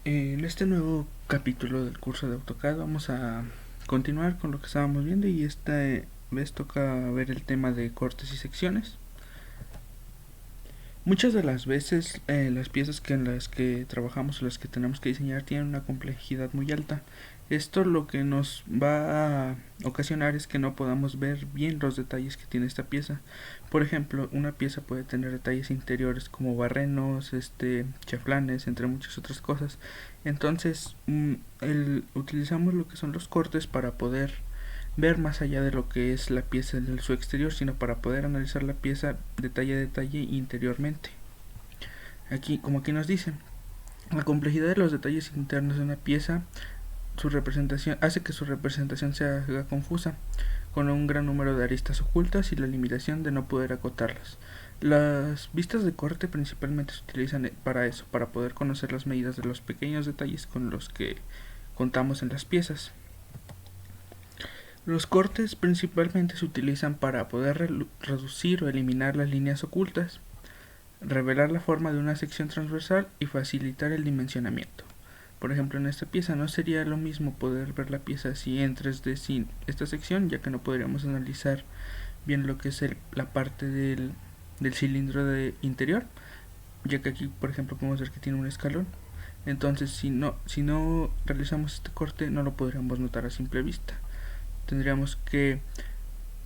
En este nuevo capítulo del curso de AutoCAD vamos a continuar con lo que estábamos viendo y esta vez toca ver el tema de cortes y secciones. Muchas de las veces las piezas en las que trabajamos o las que tenemos que diseñar tienen una complejidad muy alta. Esto lo que nos va a ocasionar es que no podamos ver bien los detalles que tiene esta pieza. Por ejemplo, una pieza puede tener detalles interiores como barrenos, chaflanes, entre muchas otras cosas. Entonces, utilizamos lo que son los cortes para poder ver más allá de lo que es la pieza en su exterior, sino para poder analizar la pieza detalle a detalle interiormente. Aquí nos dice, la complejidad de los detalles internos de una pieza su representación hace que su representación se haga confusa, con un gran número de aristas ocultas y la limitación de no poder acotarlas. Las vistas de corte principalmente se utilizan para eso, para poder conocer las medidas de los pequeños detalles con los que contamos en las piezas. Los cortes principalmente se utilizan para poder reducir o eliminar las líneas ocultas, revelar la forma de una sección transversal y facilitar el dimensionamiento. Por ejemplo, en esta pieza no sería lo mismo poder ver la pieza así en 3D sin esta sección, ya que no podríamos analizar bien lo que es la parte del cilindro de interior, ya que aquí, por ejemplo, podemos ver que tiene un escalón. Entonces, si no realizamos este corte, no lo podríamos notar a simple vista. Tendríamos que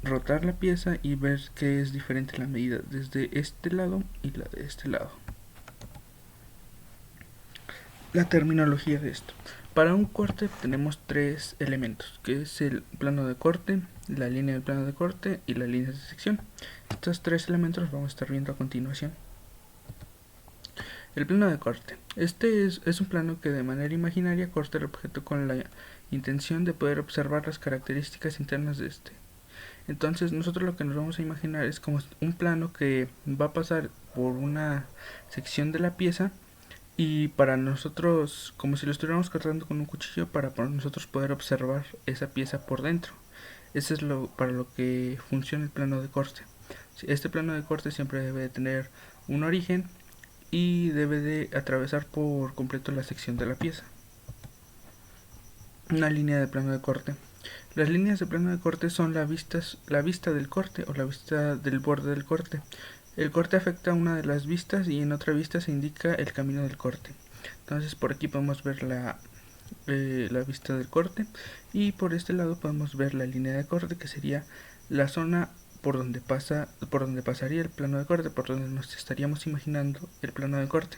rotar la pieza y ver que es diferente la medida desde este lado y la de este lado. La terminología de esto. Para un corte tenemos tres elementos, que es el plano de corte, la línea del plano de corte y la línea de sección. Estos tres elementos los vamos a estar viendo a continuación. El plano de corte. Este es un plano que de manera imaginaria corta el objeto con la intención de poder observar las características internas de este. Entonces nosotros lo que nos vamos a imaginar es como un plano que va a pasar por una sección de la pieza y para nosotros, como si lo estuviéramos cortando con un cuchillo, para nosotros poder observar esa pieza por dentro. Eso es para lo que funciona el plano de corte. Este plano de corte siempre debe de tener un origen y debe de atravesar por completo la sección de la pieza. Una línea de plano de corte. Las líneas de plano de corte son la vista del corte o la vista del borde del corte. El corte afecta a una de las vistas y en otra vista se indica el camino del corte. Entonces por aquí podemos ver la vista del corte y por este lado podemos ver la línea de corte, que sería la zona por donde pasaría el plano de corte, por donde nos estaríamos imaginando el plano de corte.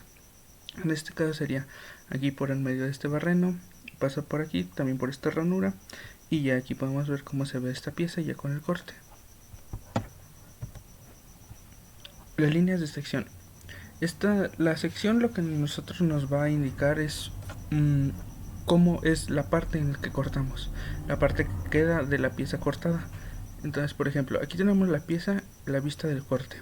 En este caso sería aquí por el medio de este barreno, pasa por aquí, también por esta ranura, y ya aquí podemos ver cómo se ve esta pieza ya con el corte. Las líneas de sección. La sección lo que nosotros nos va a indicar es cómo es la parte en la que cortamos, la parte que queda de la pieza cortada. Entonces, por ejemplo, aquí tenemos la pieza, la vista del corte.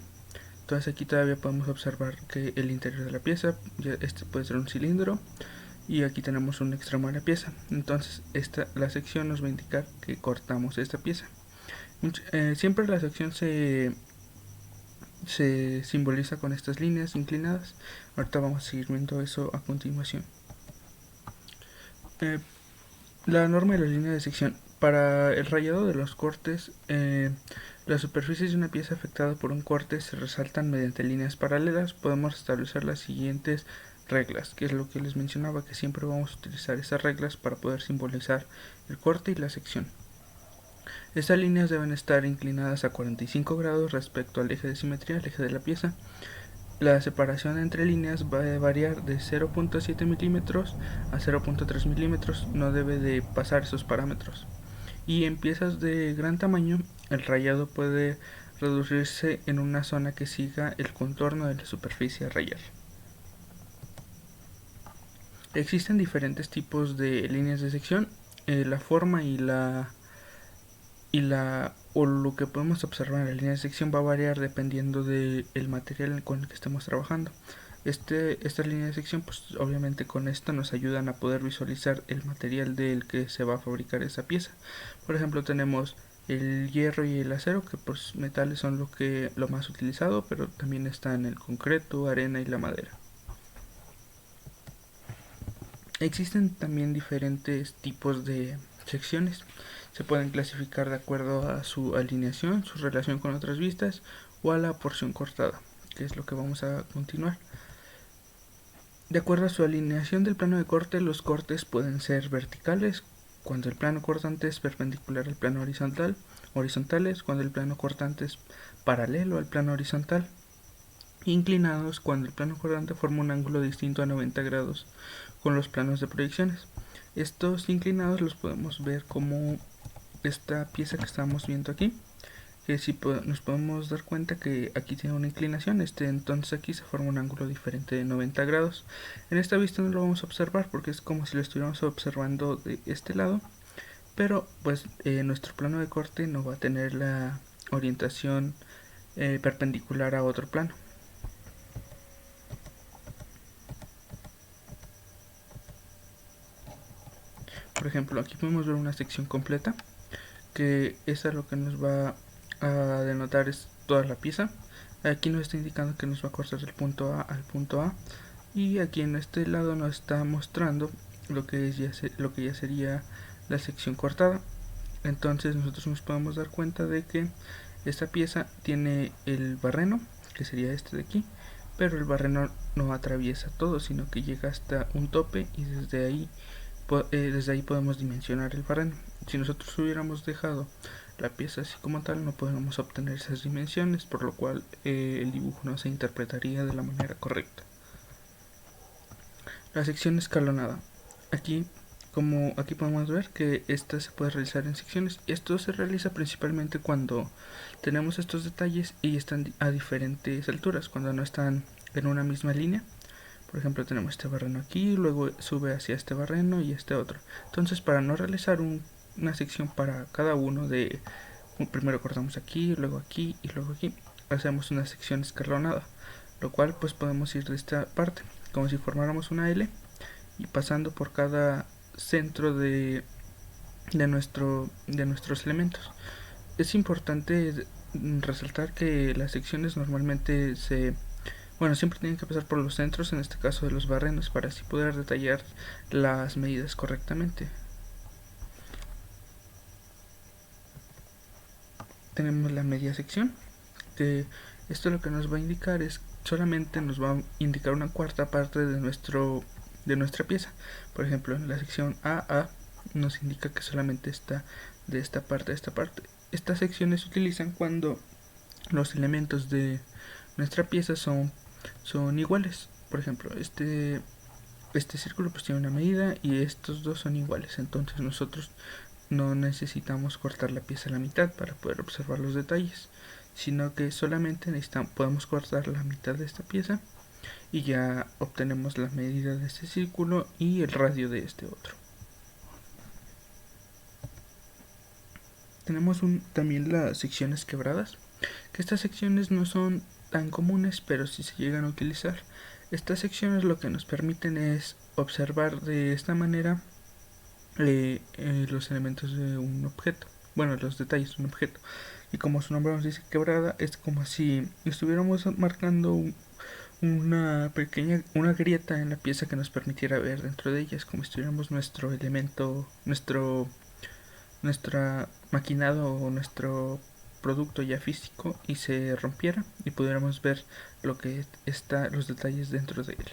Entonces aquí todavía podemos observar que el interior de la pieza, este puede ser un cilindro, y aquí tenemos un extremo de la pieza. Entonces la sección nos va a indicar que cortamos esta pieza. Siempre la sección se simboliza con estas líneas inclinadas. Ahorita vamos a seguir viendo eso a continuación. La norma de la línea de sección. Para el rayado de los cortes, las superficies de una pieza afectada por un corte se resaltan mediante líneas paralelas. Podemos establecer las siguientes reglas, que es lo que les mencionaba, que siempre vamos a utilizar esas reglas para poder simbolizar el corte y la sección. Estas líneas deben estar inclinadas a 45 grados respecto al eje de simetría, el eje de la pieza. La separación entre líneas va a variar de 0.7 milímetros a 0.3 milímetros, no debe de pasar esos parámetros. Y en piezas de gran tamaño, el rayado puede reducirse en una zona que siga el contorno de la superficie a rayar. Existen diferentes tipos de líneas de sección. La forma o lo que podemos observar en la línea de sección va a variar dependiendo del material con el que estemos trabajando. Esta línea de sección, pues obviamente con esto nos ayudan a poder visualizar el material del que se va a fabricar esa pieza. Por ejemplo, tenemos el hierro y el acero, que pues metales son lo más utilizado, pero también están el concreto, arena y la madera. Existen también diferentes tipos de secciones. Se pueden clasificar de acuerdo a su alineación, su relación con otras vistas o a la porción cortada, que es lo que vamos a continuar. De acuerdo a su alineación del plano de corte, los cortes pueden ser verticales, cuando el plano cortante es perpendicular al plano horizontal, horizontales, cuando el plano cortante es paralelo al plano horizontal, inclinados, cuando el plano cortante forma un ángulo distinto a 90 grados con los planos de proyecciones. Estos inclinados los podemos ver como esta pieza que estamos viendo aquí, que si nos podemos dar cuenta que aquí tiene una inclinación, entonces aquí se forma un ángulo diferente de 90 grados. En esta vista no lo vamos a observar porque es como si lo estuviéramos observando de este lado, pero pues nuestro plano de corte no va a tener la orientación perpendicular a otro plano. Por ejemplo, aquí podemos ver una sección completa, que esa lo que nos va a denotar es toda la pieza. Aquí nos está indicando que nos va a cortar del punto A al punto A, y aquí en este lado nos está mostrando lo que ya sería la sección cortada. Entonces nosotros nos podemos dar cuenta de que esta pieza tiene el barreno, que sería este de aquí, pero el barreno no atraviesa todo, sino que llega hasta un tope y desde ahí podemos dimensionar el barreno. Si nosotros hubiéramos dejado la pieza así como tal, no podemos obtener esas dimensiones, por lo cual el dibujo no se interpretaría de la manera correcta. La sección escalonada. Aquí podemos ver que esta se puede realizar en secciones. Esto se realiza principalmente cuando tenemos estos detalles y están a diferentes alturas, cuando no están en una misma línea. Por ejemplo, tenemos este barreno aquí, luego sube hacia este barreno y este otro. Entonces, para no realizar una sección para cada uno primero cortamos aquí, luego aquí y luego aquí, hacemos una sección escalonada, lo cual pues podemos ir de esta parte, como si formáramos una L, y pasando por cada centro de nuestros elementos. Es importante resaltar que las secciones normalmente siempre tienen que pasar por los centros, en este caso de los barrenos, para así poder detallar las medidas correctamente. Tenemos la media sección, que esto lo que nos va a indicar es solamente nos va a indicar una cuarta parte de nuestra pieza. Por ejemplo, en la sección AA nos indica que solamente está de esta parte a esta parte. Estas secciones se utilizan cuando los elementos de nuestra pieza son iguales. Por ejemplo, este círculo pues tiene una medida y estos dos son iguales, entonces nosotros no necesitamos cortar la pieza a la mitad para poder observar los detalles, sino que solamente podemos cortar la mitad de esta pieza y ya obtenemos la medida de este círculo y el radio de este otro. Tenemos también las secciones quebradas, que estas secciones no son tan comunes, pero sí se llegan a utilizar. Estas secciones lo que nos permiten es observar de esta manera los elementos de un objeto, los detalles de un objeto. Y como su nombre nos dice quebrada, es como si estuviéramos marcando una grieta en la pieza que nos permitiera ver dentro de ella. Es como si tuviéramos nuestro elemento, nuestra maquinado o nuestro producto ya físico y se rompiera y pudiéramos ver los detalles dentro de él.